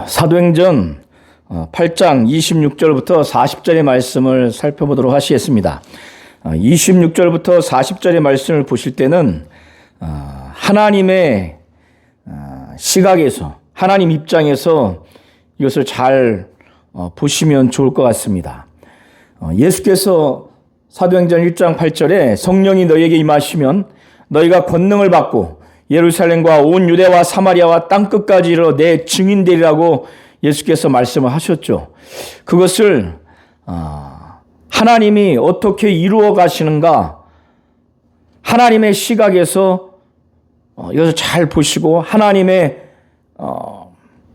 사도행전 8장 26절부터 40절의 말씀을 살펴보도록 하시겠습니다. 26절부터 40절의 말씀을 보실 때는 하나님의 시각에서, 하나님 입장에서 이것을 잘 보시면 좋을 것 같습니다. 예수께서 사도행전 1장 8절에 성령이 너희에게 임하시면 너희가 권능을 받고 예루살렘과 온 유대와 사마리아와 땅끝까지 이르러 내 증인 되리라고 예수께서 말씀을 하셨죠. 그것을 하나님이 어떻게 이루어 가시는가, 하나님의 시각에서 이것을 잘 보시고 하나님의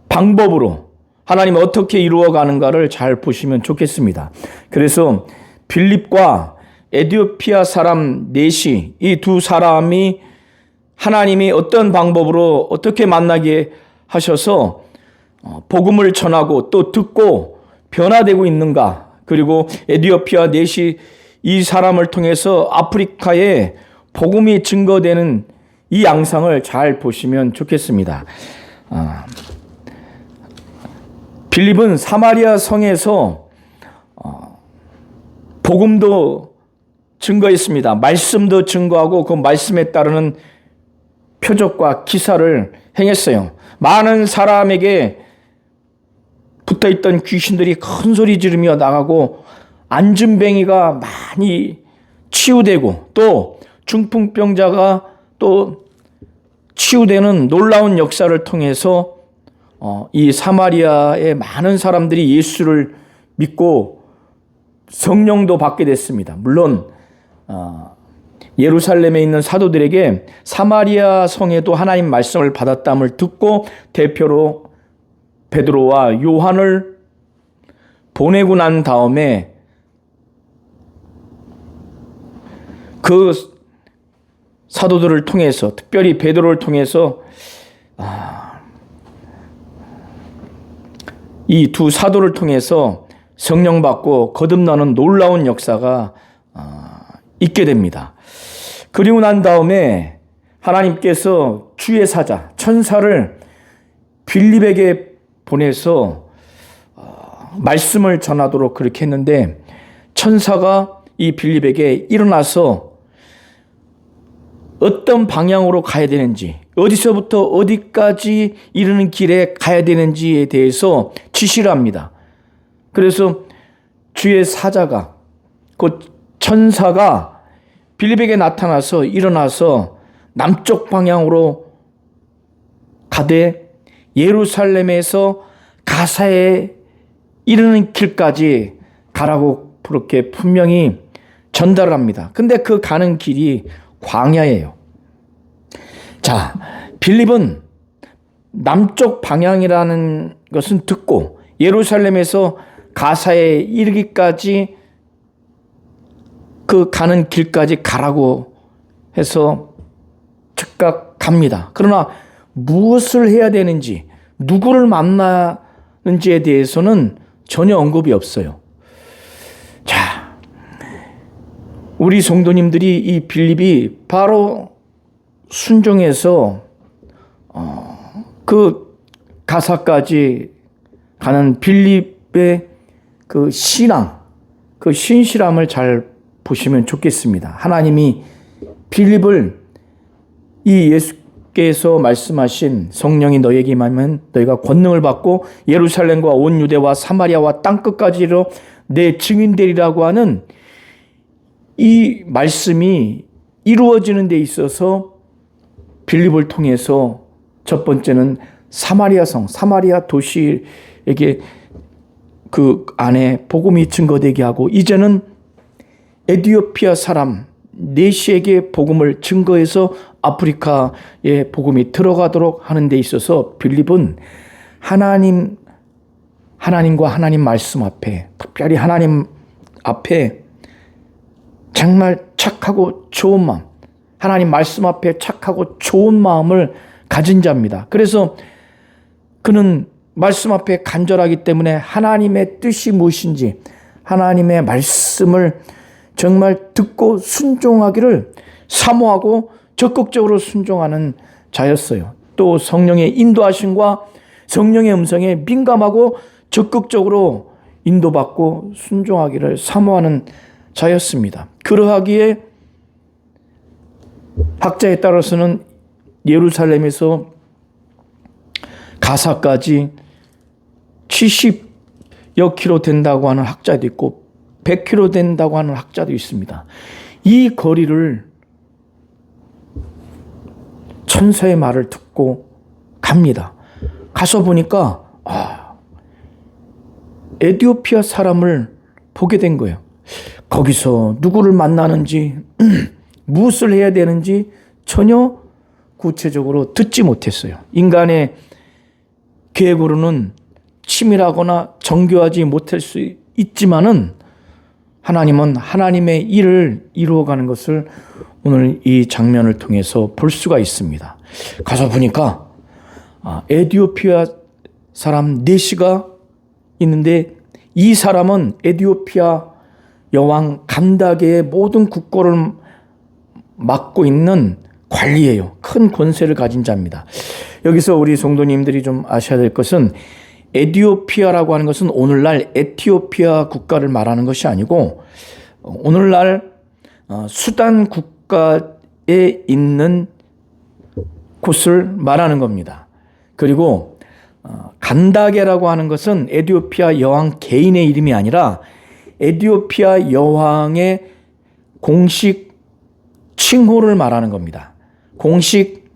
방법으로 하나님이 어떻게 이루어 가는가를 잘 보시면 좋겠습니다. 그래서 빌립과 에티오피아 사람 넷이, 이 두 사람이 하나님이 어떤 방법으로 어떻게 만나게 하셔서 복음을 전하고 또 듣고 변화되고 있는가, 그리고 에티오피아 넷이 이 사람을 통해서 아프리카에 복음이 증거되는 이 양상을 잘 보시면 좋겠습니다. 빌립은 사마리아 성에서 복음도 증거했습니다. 말씀도 증거하고 그 말씀에 따르는 표적과 기사를 행했어요. 많은 사람에게 붙어있던 귀신들이 큰 소리 지르며 나가고 안진뱅이가 많이 치유되고 또 중풍병자가 또 치유되는 놀라운 역사를 통해서 이 사마리아의 많은 사람들이 예수를 믿고 성령도 받게 됐습니다. 물론 예루살렘에 있는 사도들에게 사마리아 성에도 하나님 말씀을 받았다함을 듣고 대표로 베드로와 요한을 보내고 난 다음에 그 사도들을 통해서, 특별히 베드로를 통해서 이 두 사도를 통해서 성령 받고 거듭나는 놀라운 역사가 있게 됩니다. 그리고 난 다음에 하나님께서 주의 사자, 천사를 빌립에게 보내서 말씀을 전하도록 그렇게 했는데, 천사가 이 빌립에게 일어나서 어떤 방향으로 가야 되는지, 어디서부터 어디까지 이르는 길에 가야 되는지에 대해서 지시를 합니다. 그래서 주의 사자가, 그 천사가 빌립에게 나타나서 일어나서 남쪽 방향으로 가되 예루살렘에서 가사에 이르는 길까지 가라고 그렇게 분명히 전달을 합니다. 근데 그 가는 길이 광야예요. 자, 빌립은 남쪽 방향이라는 것은 듣고 예루살렘에서 가사에 이르기까지 그 가는 길까지 가라고 해서 즉각 갑니다. 그러나 무엇을 해야 되는지, 누구를 만나는지에 대해서는 전혀 언급이 없어요. 자, 우리 성도님들이 이 빌립이 바로 순종해서 그 가사까지 가는 빌립의 그 신앙, 그 신실함을 잘 보시면 좋겠습니다. 하나님이 빌립을 이 예수께서 말씀하신 성령이 너에게 임하면 너희가 권능을 받고 예루살렘과 온 유대와 사마리아와 땅끝까지로 내 증인 되리라고 하는 이 말씀이 이루어지는 데 있어서 빌립을 통해서 첫 번째는 사마리아 성, 사마리아 도시에게 그 안에 복음이 증거되게 하고, 이제는 에티오피아 사람 넷에게 복음을 증거해서 아프리카에 복음이 들어가도록 하는 데 있어서 빌립은 하나님과 하나님 말씀 앞에, 특별히 하나님 앞에 정말 착하고 좋은 마음, 하나님 말씀 앞에 착하고 좋은 마음을 가진 자입니다. 그래서 그는 말씀 앞에 간절하기 때문에 하나님의 뜻이 무엇인지, 하나님의 말씀을 정말 듣고 순종하기를 사모하고 적극적으로 순종하는 자였어요. 또 성령의 인도하심과 성령의 음성에 민감하고 적극적으로 인도받고 순종하기를 사모하는 자였습니다. 그러하기에 학자에 따라서는 예루살렘에서 가사까지 70여 킬로 된다고 하는 학자도 있고 100킬로 된다고 하는 학자도 있습니다. 이 거리를 천사의 말을 듣고 갑니다. 가서 보니까 에티오피아 사람을 보게 된 거예요. 거기서 누구를 만나는지 무엇을 해야 되는지 전혀 구체적으로 듣지 못했어요. 인간의 계획으로는 치밀하거나 정교하지 못할 수 있지만은 하나님은 하나님의 일을 이루어가는 것을 오늘 이 장면을 통해서 볼 수가 있습니다. 가서 보니까 에티오피아 사람 4시가 있는데 이 사람은 에티오피아 여왕 간다게의 모든 국고를 맡고 있는 관리예요. 큰 권세를 가진 자입니다. 여기서 우리 성도님들이 좀 아셔야 될 것은 에티오피아라고 하는 것은 오늘날 에티오피아 국가를 말하는 것이 아니고 오늘날 수단 국가에 있는 곳을 말하는 겁니다. 그리고 간다게라고 하는 것은 에티오피아 여왕 개인의 이름이 아니라 에티오피아 여왕의 공식 칭호를 말하는 겁니다. 공식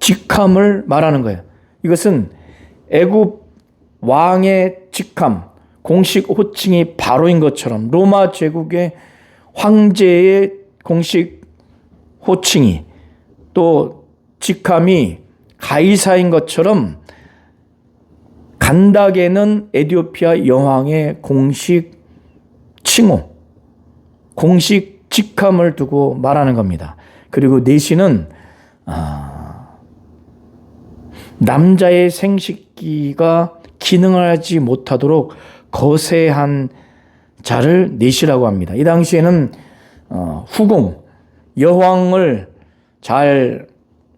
직함을 말하는 거예요. 이것은 애굽 왕의 직함, 공식 호칭이 바로인 것처럼 로마 제국의 황제의 공식 호칭이 또 직함이 가이사인 것처럼 간다게는 에티오피아 여왕의 공식 칭호, 공식 직함을 두고 말하는 겁니다. 그리고 내시는 남자의 생식기가 기능하지 못하도록 거세한 자를 내시라고 합니다. 이 당시에는 후궁, 여왕을 잘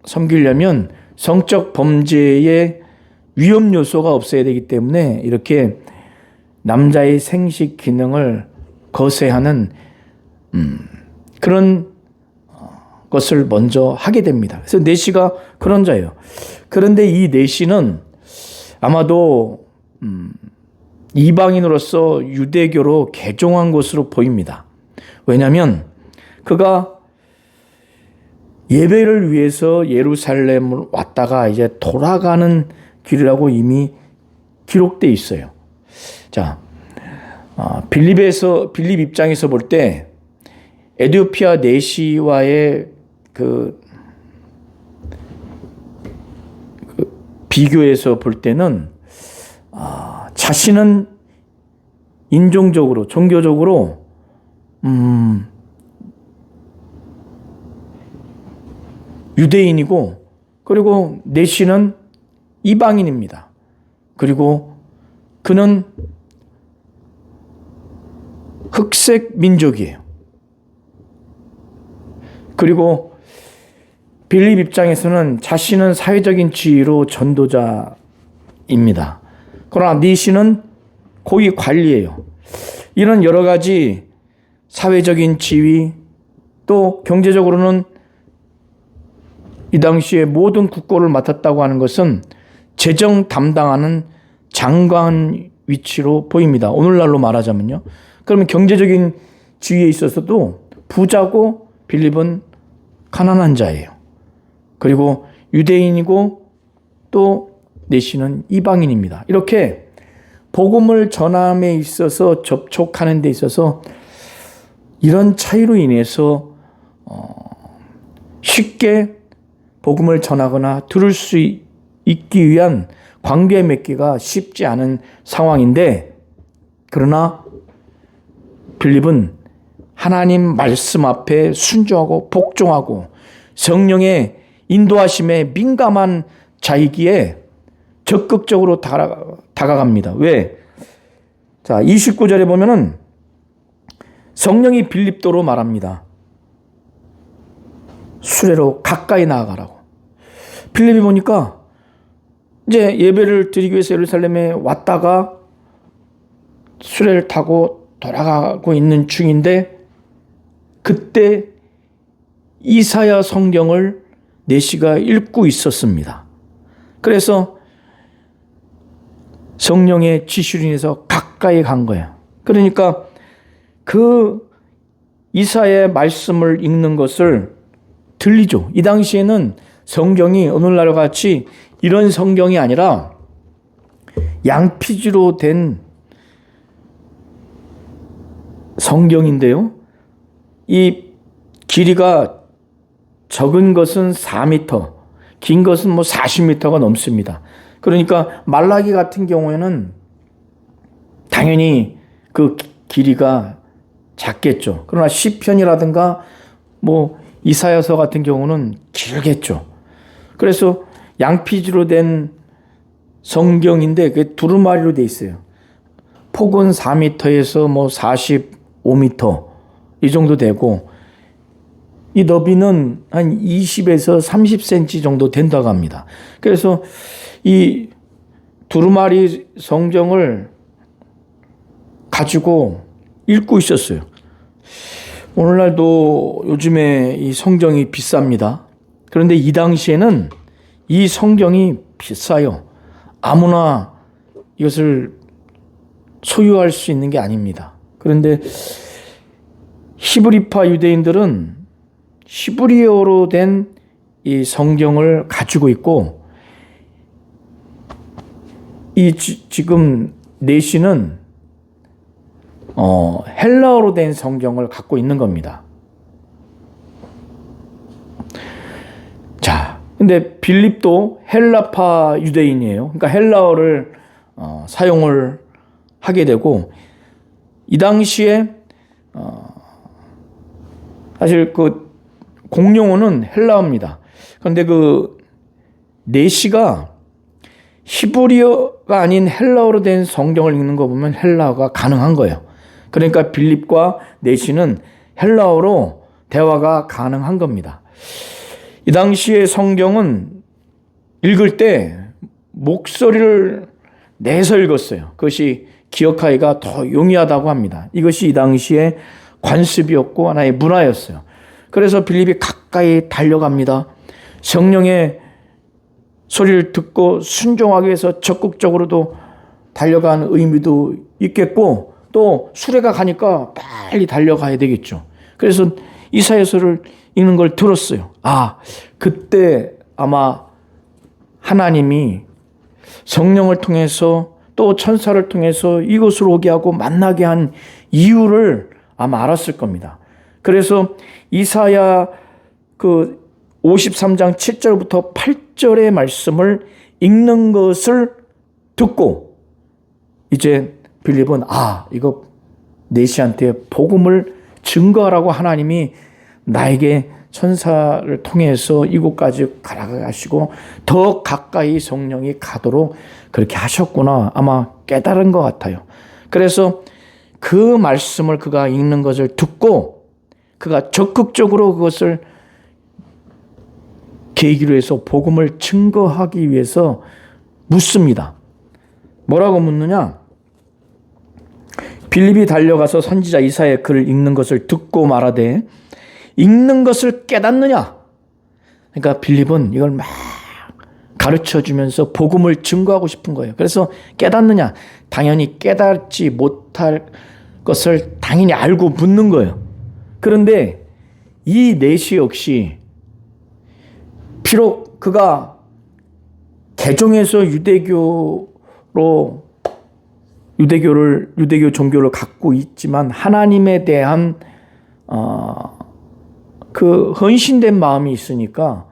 섬기려면 성적 범죄의 위험 요소가 없어야 되기 때문에 이렇게 남자의 생식 기능을 거세하는 그런 것을 먼저 하게 됩니다. 그래서 내시가 그런 자예요. 그런데 이 내시는 아마도 이방인으로서 유대교로 개종한 것으로 보입니다. 왜냐하면 그가 예배를 위해서 예루살렘을 왔다가 이제 돌아가는 길이라고 이미 기록되어 있어요. 자, 빌립 입장에서 볼 때 에티오피아 내시와의 그 비교해서 볼 때는 자신은 인종적으로 종교적으로 유대인이고 그리고 내시는 이방인입니다. 그리고 그는 흑색 민족이에요. 그리고 빌립 입장에서는 자신은 사회적인 지위로 전도자입니다. 그러나 내시는 고위 관리예요. 이런 여러 가지 사회적인 지위 또 경제적으로는 이 당시에 모든 국고를 맡았다고 하는 것은 재정 담당하는 장관 위치로 보입니다. 오늘날로 말하자면요. 그러면 경제적인 지위에 있어서도 부자고 빌립은 가난한 자예요. 그리고 유대인이고 또 내시는 이방인입니다. 이렇게 복음을 전함에 있어서 접촉하는 데 있어서 이런 차이로 인해서 쉽게 복음을 전하거나 들을 수 있기 위한 관계 맺기가 쉽지 않은 상황인데 그러나 빌립은 하나님 말씀 앞에 순종하고 복종하고 성령의 인도하심에 민감한 자이기에 적극적으로 다가갑니다. 왜? 자, 29절에 보면은 성령이 빌립도로 말합니다. 수레로 가까이 나아가라고. 빌립이 보니까 이제 예배를 드리기 위해서 예루살렘에 왔다가 수레를 타고 돌아가고 있는 중인데 그때 이사야 성경을 내시가 읽고 있었습니다. 그래서 성령의 지시로 인해서 가까이 간 거예요. 그러니까 그 이사야의 말씀을 읽는 것을 들리죠. 이 당시에는 성경이 오늘날과 같이 이런 성경이 아니라 양피지로 된 성경인데요. 이 길이가 적은 것은 4m, 긴 것은 40m가 넘습니다. 그러니까 말라기 같은 경우에는 당연히 그 길이가 작겠죠. 그러나 시편이라든가 이사야서 같은 경우는 길겠죠. 그래서 양피지로 된 성경인데 그게 두루마리로 돼 있어요. 폭은 4m에서 45m 이 정도 되고 이 너비는 한 20에서 30cm 정도 된다고 합니다. 그래서 이 두루마리 성경을 가지고 읽고 있었어요. 오늘날도 요즘에 이 성경이 비쌉니다. 그런데 이 당시에는 이 성경이 비싸요. 아무나 이것을 소유할 수 있는 게 아닙니다. 그런데 히브리파 유대인들은 히브리어로 된 이 성경을 가지고 있고 지금 내시는 헬라어로 된 성경을 갖고 있는 겁니다. 자, 근데 빌립도 헬라파 유대인이에요. 그러니까 헬라어를 사용을 하게 되고 이 당시에 사실 그 공용어는 헬라어입니다. 그런데 그 내시가 히브리어가 아닌 헬라어로 된 성경을 읽는 거 보면 헬라어가 가능한 거예요. 그러니까 빌립과 내시는 헬라어로 대화가 가능한 겁니다. 이 당시의 성경은 읽을 때 목소리를 내서 읽었어요. 그것이 기억하기가 더 용이하다고 합니다. 이것이 이 당시의 관습이었고 하나의 문화였어요. 그래서 빌립이 가까이 달려갑니다. 성령의 소리를 듣고 순종하기 위해서 적극적으로도 달려간 의미도 있겠고 또 수레가 가니까 빨리 달려가야 되겠죠. 그래서 이사야서를 읽는 걸 들었어요. 그때 아마 하나님이 성령을 통해서 또 천사를 통해서 이곳으로 오게 하고 만나게 한 이유를 아마 알았을 겁니다. 그래서 이사야 그 53장 7절부터 8절의 말씀을 읽는 것을 듣고 이제 빌립은 이거 내시한테 복음을 증거하라고 하나님이 나에게 천사를 통해서 이곳까지 가라고 하시고 더 가까이 성령이 가도록 그렇게 하셨구나 아마 깨달은 것 같아요. 그래서 그 말씀을 그가 읽는 것을 듣고 그가 적극적으로 그것을 계기로 해서 복음을 증거하기 위해서 묻습니다. 뭐라고 묻느냐? 빌립이 달려가서 선지자 이사야의 글을 읽는 것을 듣고 말하되 읽는 것을 깨닫느냐? 그러니까 빌립은 이걸 막 가르쳐주면서 복음을 증거하고 싶은 거예요. 그래서 깨닫느냐? 당연히 깨닫지 못할 것을 당연히 알고 묻는 거예요. 그런데 이 내시 역시 비록 그가 개종해서 유대교 종교를 갖고 있지만 하나님에 대한 그 헌신된 마음이 있으니까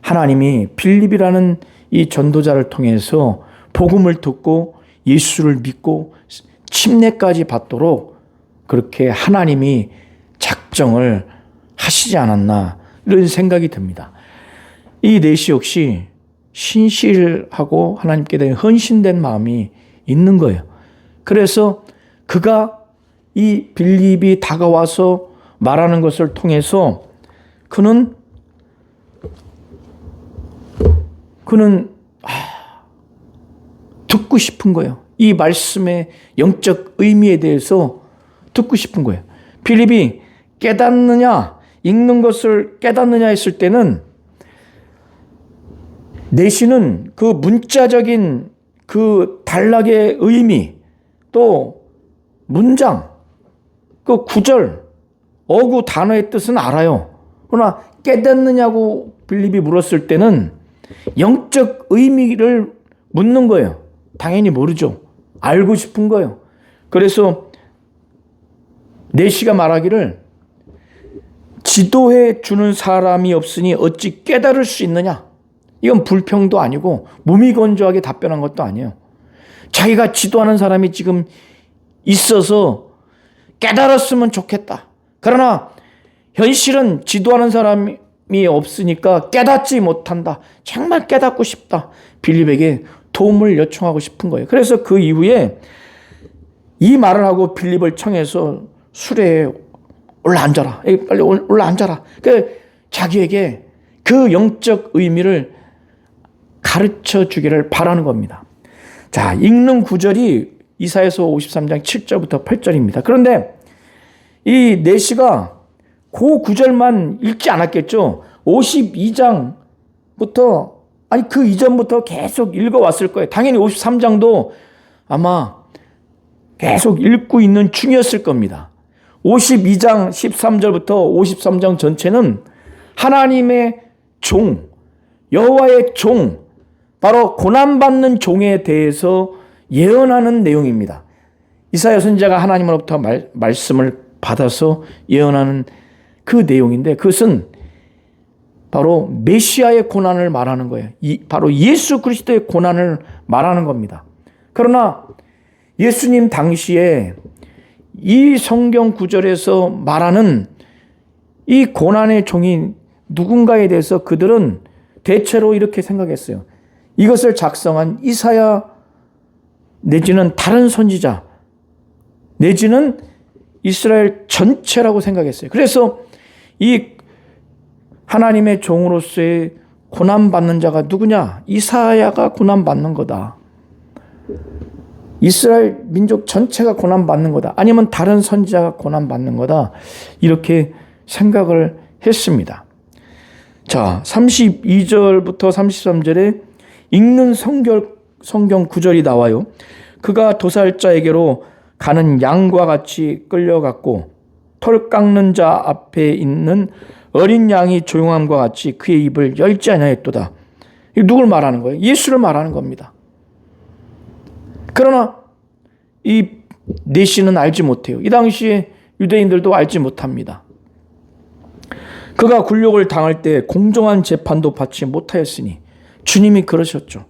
하나님이 빌립이라는 이 전도자를 통해서 복음을 듣고 예수를 믿고 침례까지 받도록 그렇게 하나님이 작정을 하시지 않았나 이런 생각이 듭니다. 이 내시 역시 신실하고 하나님께 대한 헌신된 마음이 있는 거예요. 그래서 그가 이 빌립이 다가와서 말하는 것을 통해서 그는 듣고 싶은 거예요. 이 말씀의 영적 의미에 대해서 듣고 싶은 거예요. 빌립이 깨닫느냐, 읽는 것을 깨닫느냐 했을 때는 내시는 그 문자적인 그 단락의 의미, 또 문장, 그 구절, 어구 단어의 뜻은 알아요. 그러나 깨닫느냐고 빌립이 물었을 때는 영적 의미를 묻는 거예요. 당연히 모르죠. 알고 싶은 거예요. 그래서 내시가 말하기를 지도해 주는 사람이 없으니 어찌 깨달을 수 있느냐. 이건 불평도 아니고 무미건조하게 답변한 것도 아니에요. 자기가 지도하는 사람이 지금 있어서 깨달았으면 좋겠다. 그러나 현실은 지도하는 사람이 없으니까 깨닫지 못한다. 정말 깨닫고 싶다. 빌립에게 도움을 요청하고 싶은 거예요. 그래서 그 이후에 이 말을 하고 빌립을 청해서 수레에 올라앉아라. 빨리 올라앉아라. 자기에게 그 영적 의미를 가르쳐 주기를 바라는 겁니다. 자, 읽는 구절이 이사야서 53장 7절부터 8절입니다. 그런데 이 내시가 그 구절만 읽지 않았겠죠. 52장부터 아니 그 이전부터 계속 읽어왔을 거예요. 당연히 53장도 아마 계속 읽고 있는 중이었을 겁니다. 52장 13절부터 53장 전체는 하나님의 종, 여호와의 종, 바로 고난받는 종에 대해서 예언하는 내용입니다. 이사야 선지자가 하나님으로부터 말씀을 받아서 예언하는 그 내용인데 그것은 바로 메시아의 고난을 말하는 거예요. 바로 예수 그리스도의 고난을 말하는 겁니다. 그러나 예수님 당시에 이 성경 구절에서 말하는 이 고난의 종이 누군가에 대해서 그들은 대체로 이렇게 생각했어요. 이것을 작성한 이사야 내지는 다른 선지자 내지는 이스라엘 전체라고 생각했어요. 그래서 이 하나님의 종으로서의 고난받는 자가 누구냐? 이사야가 고난받는 거다. 이스라엘 민족 전체가 고난받는 거다. 아니면 다른 선지자가 고난받는 거다. 이렇게 생각을 했습니다. 자, 32절부터 33절에 읽는 성경 구절이 나와요. 그가 도살자에게로 가는 양과 같이 끌려갔고 털 깎는 자 앞에 있는 어린 양이 조용함과 같이 그의 입을 열지 아니하였도다. 누굴 말하는 거예요? 예수를 말하는 겁니다. 그러나 이 내시는 알지 못해요. 이 당시에 유대인들도 알지 못합니다. 그가 굴욕을 당할 때 공정한 재판도 받지 못하였으니 주님이 그러셨죠.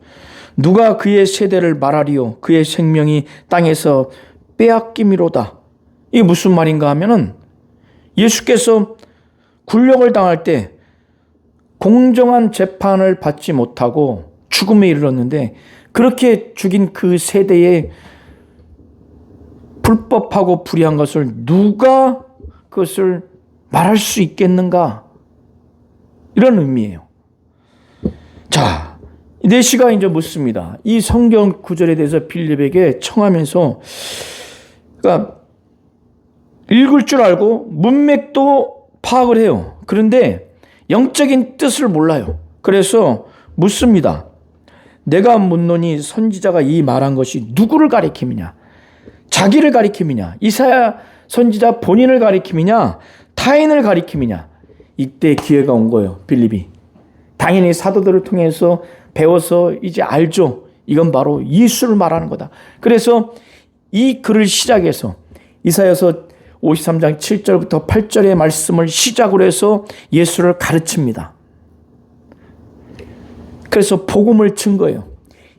누가 그의 세대를 말하리요? 그의 생명이 땅에서 빼앗김이로다. 이게 무슨 말인가 하면은 예수께서 굴욕을 당할 때 공정한 재판을 받지 못하고 죽음에 이르렀는데 그렇게 죽인 그 세대에 불법하고 불의한 것을 누가 그것을 말할 수 있겠는가? 이런 의미예요. 자, 내시가 이제 묻습니다. 이 성경 구절에 대해서 빌립에게 청하면서 그러니까 읽을 줄 알고 문맥도 파악을 해요. 그런데 영적인 뜻을 몰라요. 그래서 묻습니다. 내가 묻노니 선지자가 이 말한 것이 누구를 가리킴이냐? 자기를 가리킴이냐? 이사야 선지자 본인을 가리킴이냐? 타인을 가리킴이냐? 이때 기회가 온 거예요. 빌립이. 당연히 사도들을 통해서 배워서 이제 알죠. 이건 바로 예수를 말하는 거다. 그래서 이 글을 시작해서 이사야서 53장 7절부터 8절의 말씀을 시작으로 해서 예수를 가르칩니다. 그래서 복음을 친 거예요.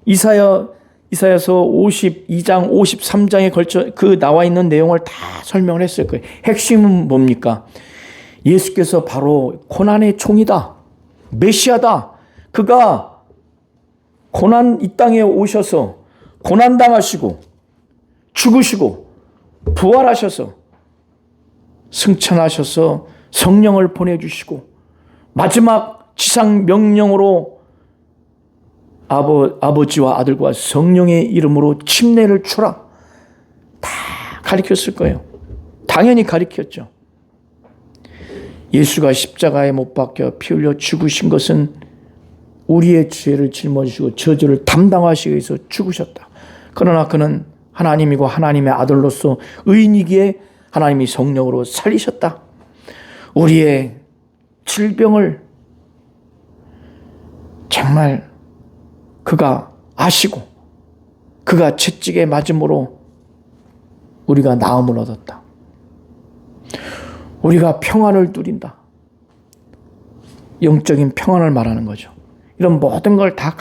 이사야서 52장, 53장에 걸쳐 그 나와 있는 내용을 다 설명을 했을 거예요. 핵심은 뭡니까? 예수께서 바로 고난의 종이다. 메시아다. 그가 고난 이 땅에 오셔서 고난당하시고 죽으시고 부활하셔서 승천하셔서 성령을 보내주시고 마지막 지상 명령으로 아버지와 아들과 성령의 이름으로 침례를 주라. 다 가르쳤을 거예요. 당연히 가르쳤죠. 예수가 십자가에 못 박혀 피 흘려 죽으신 것은 우리의 죄를 짊어지시고 저주를 담당하시기 위해서 죽으셨다. 그러나 그는 하나님이고 하나님의 아들로서 의인이기에 하나님이 성령으로 살리셨다. 우리의 질병을 정말 그가 아시고 그가 채찍에 맞음으로 우리가 나음을 얻었다. 우리가 평안을 누린다. 영적인 평안을 말하는 거죠. 이런 모든 걸 다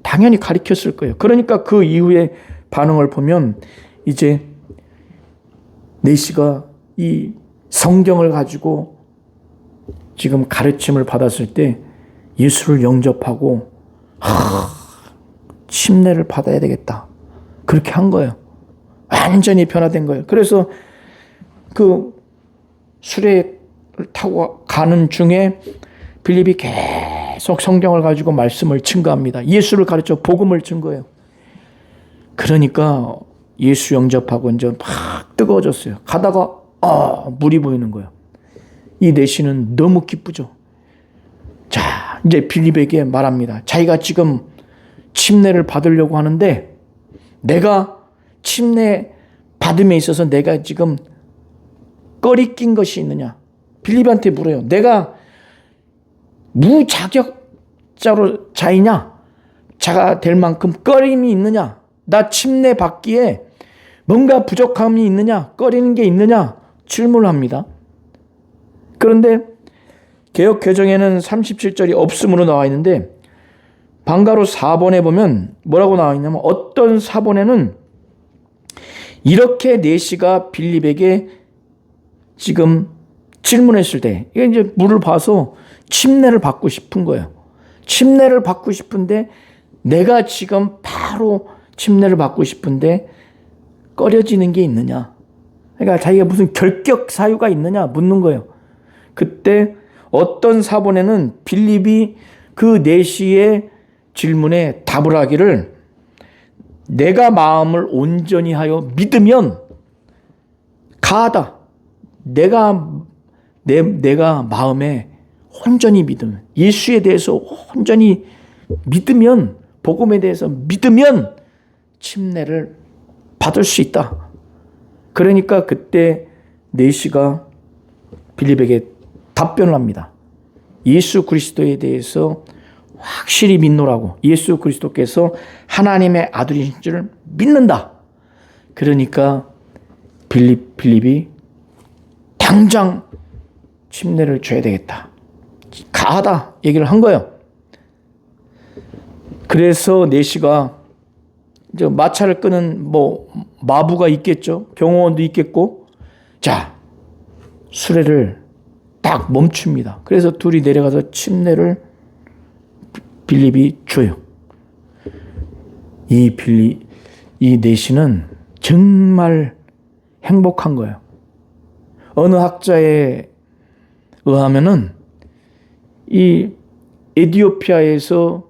당연히 가르쳤을 거예요. 그러니까 그 이후에 반응을 보면 이제 내시가 이 성경을 가지고 지금 가르침을 받았을 때 예수를 영접하고 침례를 받아야 되겠다. 그렇게 한 거예요. 완전히 변화된 거예요. 그래서 그 수레를 타고 가는 중에 빌립이 계속 성경을 가지고 말씀을 증거합니다. 예수를 가르쳐 복음을 증거해요. 그러니까 예수 영접하고 이제 막 뜨거워졌어요. 가다가 물이 보이는 거예요. 이 내시는 너무 기쁘죠. 자, 이제 빌립에게 말합니다. 자기가 지금 침례를 받으려고 하는데 내가 침례 받음에 있어서 내가 지금 꺼리낀 것이 있느냐. 빌립한테 물어요. 내가 무자격자로 자가 될 만큼 꺼림이 있느냐. 나 침례 받기에 뭔가 부족함이 있느냐. 꺼리는 게 있느냐. 질문을 합니다. 그런데 개역 개정에는 37절이 없음으로 나와 있는데 방가로 4번에 보면 뭐라고 나와 있냐면 어떤 사본에는 이렇게 내시가 빌립에게 지금 질문했을 때 이게 이제 물을 봐서 침례를 받고 싶은 거예요. 침례를 받고 싶은데 내가 지금 바로 침례를 받고 싶은데 꺼려지는 게 있느냐. 그러니까 자기가 무슨 결격 사유가 있느냐 묻는 거예요. 그때 어떤 사본에는 빌립이 그 내시의 질문에 답을 하기를 내가 마음을 온전히 하여 믿으면 가하다. 내가 마음에 온전히 믿으면 예수에 대해서 온전히 믿으면 복음에 대해서 믿으면 침례를 받을 수 있다. 그러니까 그때 내시가 빌립에게 답변을 합니다. 예수 그리스도에 대해서 확실히 믿노라고. 예수 그리스도께서 하나님의 아들이신 줄 믿는다. 그러니까 빌립이 당장 침례를 줘야 되겠다. 가하다 얘기를 한 거예요. 그래서 내시가 이제 마차를 끄는 마부가 있겠죠. 경호원도 있겠고. 자, 수레를 딱 멈춥니다. 그래서 둘이 내려가서 침례를 빌립이 줘요. 이 내시는 정말 행복한 거예요. 어느 학자에 의하면은 이 에티오피아에서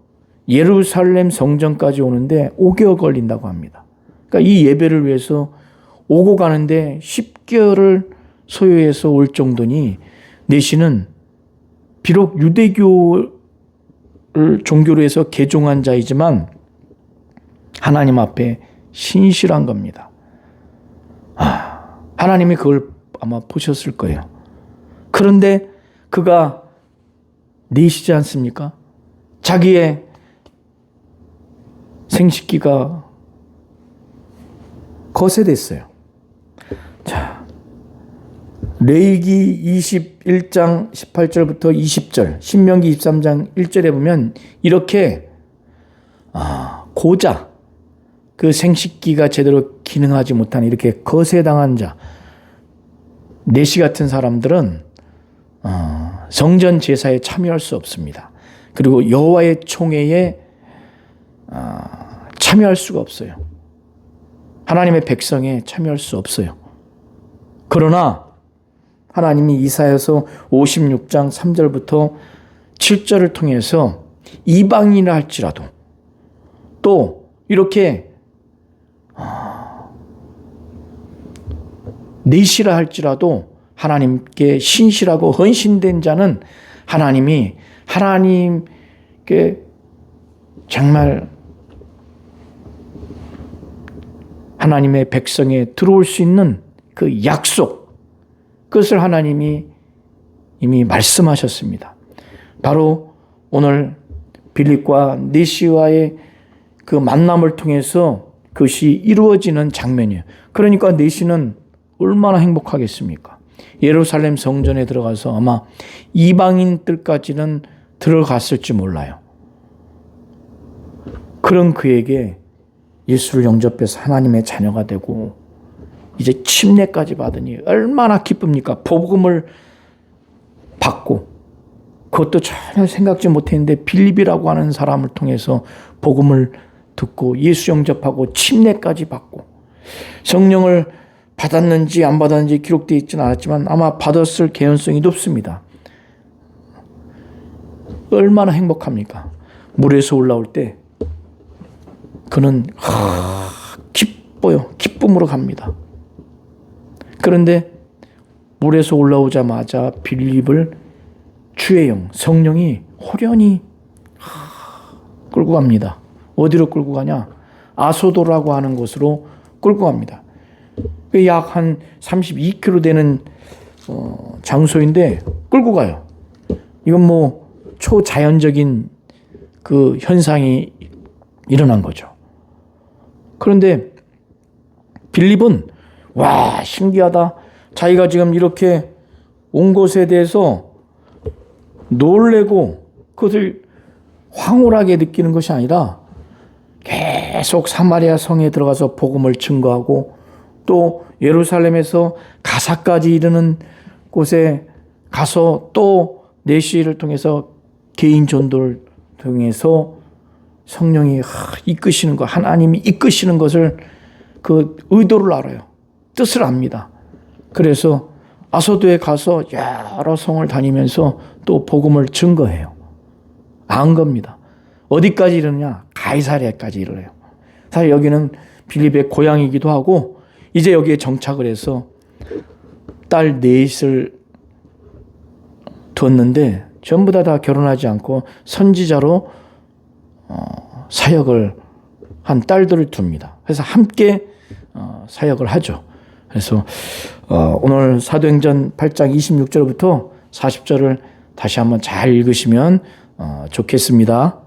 예루살렘 성전까지 오는데 5개월 걸린다고 합니다. 그러니까 이 예배를 위해서 오고 가는데 10개월을 소요해서 올 정도니 내시는 비록 유대교를 종교로 해서 개종한 자이지만 하나님 앞에 신실한 겁니다. 하나님이 그걸 아마 보셨을 거예요. 그런데 그가 내시지 않습니까? 자기의 생식기가 거세됐어요. 자, 레위기 21장 18절부터 20절, 신명기 23장 1절에 보면 이렇게 고자, 그 생식기가 제대로 기능하지 못한 이렇게 거세당한 자, 내시 같은 사람들은 성전 제사에 참여할 수 없습니다. 그리고 여호와의 총회에 참여할 수가 없어요. 하나님의 백성에 참여할 수 없어요. 그러나 하나님이 이사야서 56장 3절부터 7절을 통해서 이방인이라 할지라도 또 이렇게 내시라 할지라도 하나님께 신실하고 헌신된 자는 하나님이 하나님께 정말 하나님의 백성에 들어올 수 있는 그 약속, 그것을 하나님이 이미 말씀하셨습니다. 바로 오늘 빌립과 내시와의 그 만남을 통해서 그것이 이루어지는 장면이에요. 그러니까 내시는 얼마나 행복하겠습니까? 예루살렘 성전에 들어가서 아마 이방인들까지는 들어갔을지 몰라요. 그런 그에게 예수를 영접해서 하나님의 자녀가 되고 이제 침례까지 받으니 얼마나 기쁩니까? 복음을 받고, 그것도 전혀 생각지 못했는데 빌립이라고 하는 사람을 통해서 복음을 듣고 예수 영접하고 침례까지 받고, 성령을 받았는지 안 받았는지 기록되어 있지는 않았지만 아마 받았을 개연성이 높습니다. 얼마나 행복합니까? 물에서 올라올 때 그는 기뻐요. 기쁨으로 갑니다. 그런데 물에서 올라오자마자 빌립을 주의 영, 성령이 호련히 끌고 갑니다. 어디로 끌고 가냐? 아소도라고 하는 곳으로 끌고 갑니다. 약 한 32km 되는 장소인데 끌고 가요. 이건 뭐 초자연적인 그 현상이 일어난 거죠. 그런데 빌립은 와, 신기하다. 자기가 지금 이렇게 온 것에 대해서 놀래고 그것을 황홀하게 느끼는 것이 아니라 계속 사마리아 성에 들어가서 복음을 증거하고 또 예루살렘에서 가사까지 이르는 곳에 가서 또 내시를 통해서 개인 전도를 통해서 성령이 이끄시는 것, 하나님이 이끄시는 것을 그 의도를 알아요. 뜻을 압니다. 그래서 아소도에 가서 여러 성을 다니면서 또 복음을 증거해요. 안 겁니다. 어디까지 이르느냐? 가이사랴까지 이르래요. 사실 여기는 빌립의 고향이기도 하고 이제 여기에 정착을 해서 딸 넷을 뒀는데 전부 다 결혼하지 않고 선지자로 사역을 한 딸들을 둡니다. 그래서 함께 사역을 하죠. 그래서 오늘 사도행전 8장 26절부터 40절을 다시 한번 잘 읽으시면 좋겠습니다.